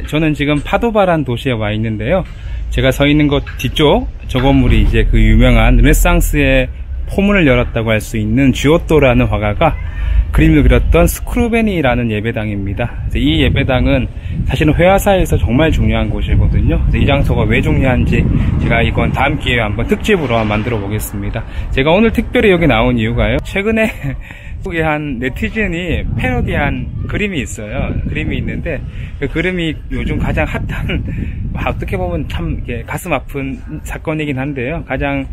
저는 지금 파도바란 도시에 와 있는데요. 제가 서 있는 곳 뒤쪽 저 건물이 이제 그 유명한 르네상스의 포문을 열었다고 할 수 있는 지오토라는 화가가 그림을 그렸던 스크루베니라는 예배당입니다. 이 예배당은 사실은 회화사에서 정말 중요한 곳이거든요. 이 장소가 왜 중요한지 제가 이건 다음 기회에 한번 특집으로 만들어 보겠습니다. 제가 오늘 특별히 여기 나온 이유가요. 최근에 한 네티즌이 패러디한 그림이 있어요. 그림이 있는데 그 그림이 요즘 가장 핫한, 어떻게 보면 참 가슴 아픈 사건이긴 한데요. 가장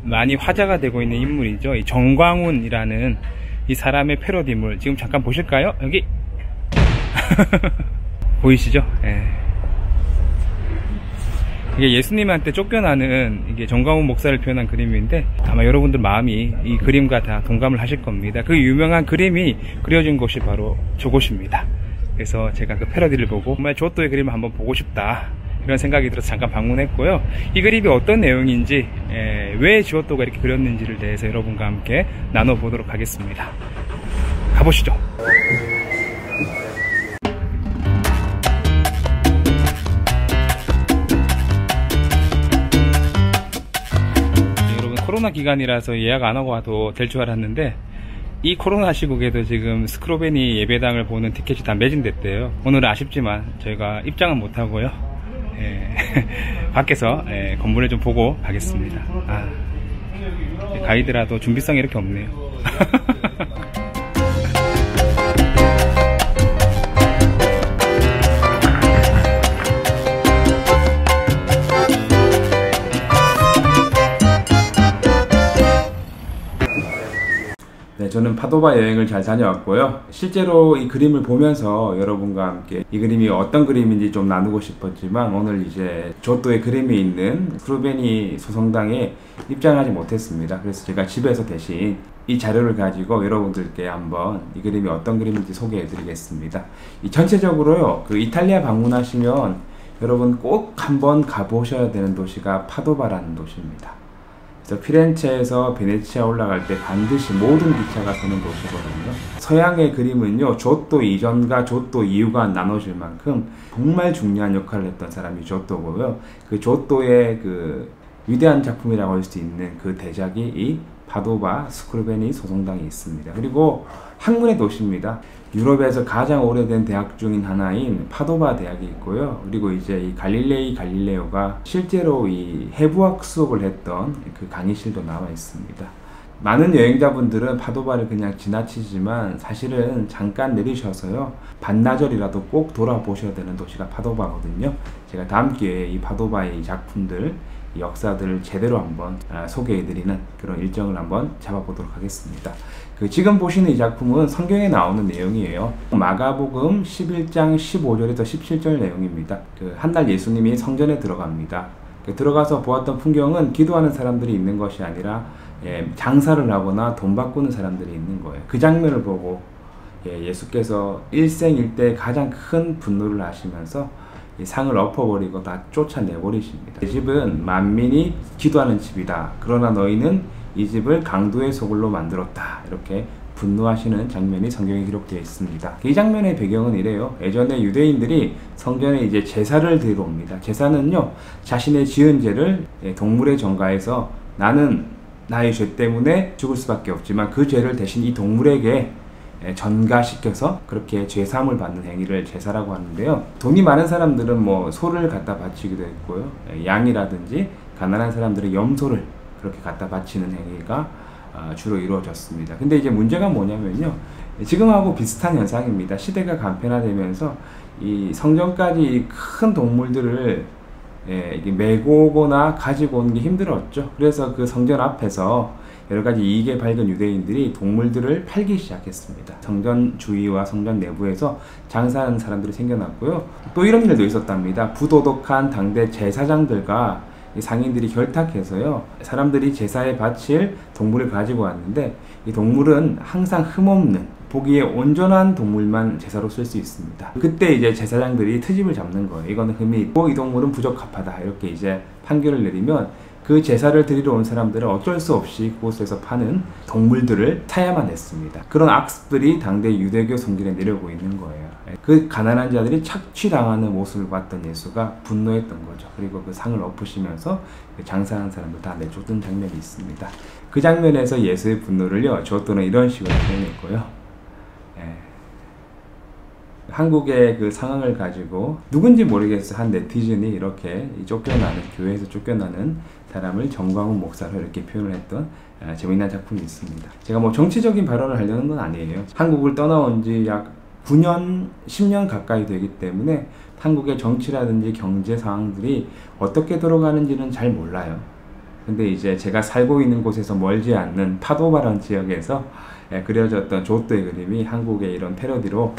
많이 화제가 되고 있는 인물이죠. 이 정광훈이라는 이 사람의 패러디물 지금 잠깐 보실까요? 여기 보이시죠? 예. 이게 예수님한테 쫓겨나는 이게 정광훈 목사를 표현한 그림인데 아마 여러분들 마음이 이 그림과 다 동감을 하실 겁니다. 그 유명한 그림이 그려진 곳이 바로 저곳입니다. 그래서 제가 그 패러디를 보고 정말 조또의 그림을 한번 보고 싶다 이런 생각이 들어서 잠깐 방문했고요. 이 그림이 어떤 내용인지, 왜 지오토가 이렇게 그렸는지를 대해서 여러분과 함께 나눠보도록 하겠습니다. 가보시죠. 여러분, 코로나 기간이라서 예약 안 하고 와도 될 줄 알았는데 이 코로나 시국에도 지금 스크루베니 예배당을 보는 티켓이 다 매진됐대요. 오늘은 아쉽지만 저희가 입장은 못하고요. 밖에서 건물을 좀 보고 가겠습니다. 가이드라도 준비성이 이렇게 없네요. 네, 저는 파도바 여행을 잘 다녀왔고요. 실제로 이 그림을 보면서 여러분과 함께 이 그림이 어떤 그림인지 좀 나누고 싶었지만 오늘 이제 조또의 그림이 있는 스크루베니 소성당에 입장하지 못했습니다. 그래서 제가 집에서 대신 이 자료를 가지고 여러분들께 한번 이 그림이 어떤 그림인지 소개해 드리겠습니다. 이 전체적으로요, 그 이탈리아 방문하시면 여러분 꼭 한번 가보셔야 되는 도시가 파도바라는 도시입니다. 그래서 피렌체에서 베네치아 올라갈 때 반드시 모든 기차가 서는 도시거든요. 서양의 그림은요, 조또 이전과 조또 이후가 나눠질 만큼 정말 중요한 역할을 했던 사람이 조또고요. 그 조또의 그 위대한 작품이라고 할 수 있는 그 대작이 이 파도바 스크루베니 소성당이 있습니다. 그리고 학문의 도시입니다. 유럽에서 가장 오래된 대학 중인 하나인 파도바 대학이 있고요. 그리고 이제 이 갈릴레오가 실제로 이 해부학 수업을 했던 그 강의실도 나와 있습니다. 많은 여행자분들은 파도바를 그냥 지나치지만 사실은 잠깐 내리셔서요, 반나절이라도 꼭 돌아보셔야 되는 도시가 파도바거든요. 제가 다음 기회에 이 파도바의 작품들, 역사들을 제대로 한번 소개해드리는 그런 일정을 한번 잡아보도록 하겠습니다. 지금 보시는 이 작품은 성경에 나오는 내용이에요. 마가복음 11장 15절에서 17절 내용입니다. 한 날 예수님이 성전에 들어갑니다. 들어가서 보았던 풍경은 기도하는 사람들이 있는 것이 아니라 장사를 하거나 돈 바꾸는 사람들이 있는 거예요. 그 장면을 보고 예수께서 일생일대 가장 큰 분노를 하시면서 이 상을 엎어버리고 다 쫓아내버리십니다. 이 집은 만민이 기도하는 집이다. 그러나 너희는 이 집을 강도의 소굴로 만들었다. 이렇게 분노하시는 장면이 성경에 기록되어 있습니다. 이 장면의 배경은 이래요. 예전에 유대인들이 성전에 이제 제사를 드리러 옵니다. 제사는요, 자신의 지은 죄를 동물에 전가해서 나는 나의 죄 때문에 죽을 수밖에 없지만 그 죄를 대신 이 동물에게 전가시켜서 그렇게 죄사함을 받는 행위를 제사라고 하는데요. 돈이 많은 사람들은 뭐 소를 갖다 바치기도 했고요. 양이라든지 가난한 사람들은 염소를 그렇게 갖다 바치는 행위가 주로 이루어졌습니다. 근데 이제 문제가 뭐냐면요, 지금하고 비슷한 현상입니다. 시대가 간편화되면서 이 성전까지 큰 동물들을 메고 오거나 가지고 오는 게 힘들었죠. 그래서 그 성전 앞에서 여러가지 이익에 밝은 유대인들이 동물들을 팔기 시작했습니다. 성전 주위와 성전 내부에서 장사하는 사람들이 생겨났고요. 또 이런 일도 있었답니다. 부도덕한 당대 제사장들과 상인들이 결탁해서요, 사람들이 제사에 바칠 동물을 가지고 왔는데 이 동물은 항상 흠없는 보기에 온전한 동물만 제사로 쓸 수 있습니다. 그때 이제 제사장들이 트집을 잡는 거예요. 이거는 흠이 있고 이 동물은 부적합하다. 이렇게 이제 판결을 내리면 그 제사를 드리러 온 사람들은 어쩔 수 없이 그곳에서 파는 동물들을 사야만 했습니다. 그런 악습들이 당대 유대교 성전에 내려오고 있는 거예요. 그 가난한 자들이 착취당하는 모습을 봤던 예수가 분노했던 거죠. 그리고 그 상을 엎으시면서 장사하는 사람들 다 내쫓던 장면이 있습니다. 그 장면에서 예수의 분노를요, 저또는 이런 식으로 표현했고요. 한국의 그 상황을 가지고 누군지 모르겠어 한 네티즌이 이렇게 쫓겨나는, 교회에서 쫓겨나는 사람을 정광훈 목사로 이렇게 표현을 했던 재미난 작품이 있습니다. 제가 뭐 정치적인 발언을 하려는 건 아니에요. 한국을 떠나온 지 약 9년, 10년 가까이 되기 때문에 한국의 정치라든지 경제 상황들이 어떻게 돌아가는지는 잘 몰라요. 근데 이제 제가 살고 있는 곳에서 멀지 않는 파도바람 지역에서 그려졌던 조또의 그림이 한국의 이런 패러디로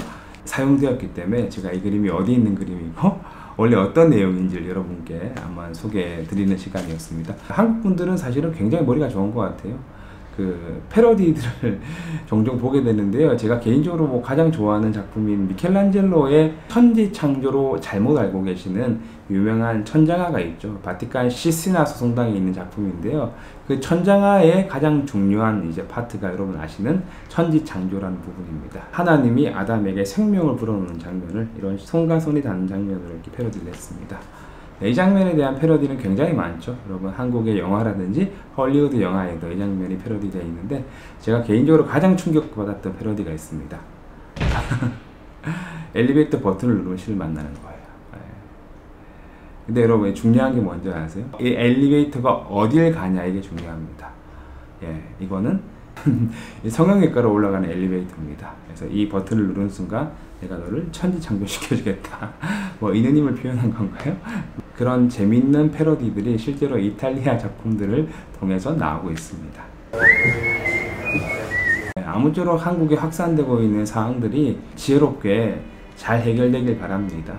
사용되었기 때문에 제가 이 그림이 어디 있는 그림이고 원래 어떤 내용인지를 여러분께 한번 소개해 드리는 시간이었습니다. 한국 분들은 사실은 굉장히 머리가 좋은 것 같아요. 그 패러디들을 종종 보게 되는데요. 제가 개인적으로 뭐 가장 좋아하는 작품인 미켈란젤로의 천지창조로 잘못 알고 계시는 유명한 천장화가 있죠. 바티칸 시스티나 소성당에 있는 작품인데요. 그 천장화의 가장 중요한 이제 파트가 여러분 아시는 천지창조라는 부분입니다. 하나님이 아담에게 생명을 불어넣는 장면을 이런 손과 손이 닿는 장면으로 이렇게 패러디를 했습니다. 이 장면에 대한 패러디는 굉장히 많죠. 여러분 한국의 영화라든지 헐리우드 영화에도 이 장면이 패러디되어 있는데 제가 개인적으로 가장 충격받았던 패러디가 있습니다. 엘리베이터 버튼을 누르면 신을 만나는 거예요. 근데 여러분 중요한 게 뭔지 아세요? 이 엘리베이터가 어딜 가냐 이게 중요합니다. 이거는 성형외과로 올라가는 엘리베이터입니다. 그래서 이 버튼을 누르는 순간 내가 너를 천지창조시켜주겠다. 뭐 이느님을 표현한 건가요? 그런 재밌는 패러디들이 실제로 이탈리아 작품들을 통해서 나오고 있습니다. 아무쪼록 한국에 확산되고 있는 사항들이 지혜롭게 잘 해결되길 바랍니다.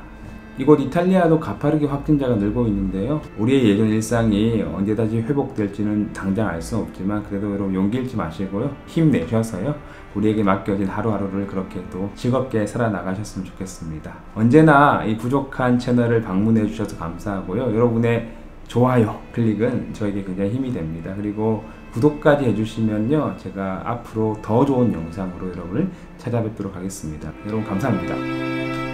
이곳 이탈리아도 가파르게 확진자가 늘고 있는데요. 우리의 예전 일상이 언제 다시 회복될지는 당장 알 수 없지만 그래도 여러분 용기 잃지 마시고요. 힘내셔서요. 우리에게 맡겨진 하루하루를 그렇게 또 즐겁게 살아나가셨으면 좋겠습니다. 언제나 이 부족한 채널을 방문해 주셔서 감사하고요. 여러분의 좋아요 클릭은 저에게 굉장히 힘이 됩니다. 그리고 구독까지 해주시면요. 제가 앞으로 더 좋은 영상으로 여러분을 찾아뵙도록 하겠습니다. 여러분 감사합니다.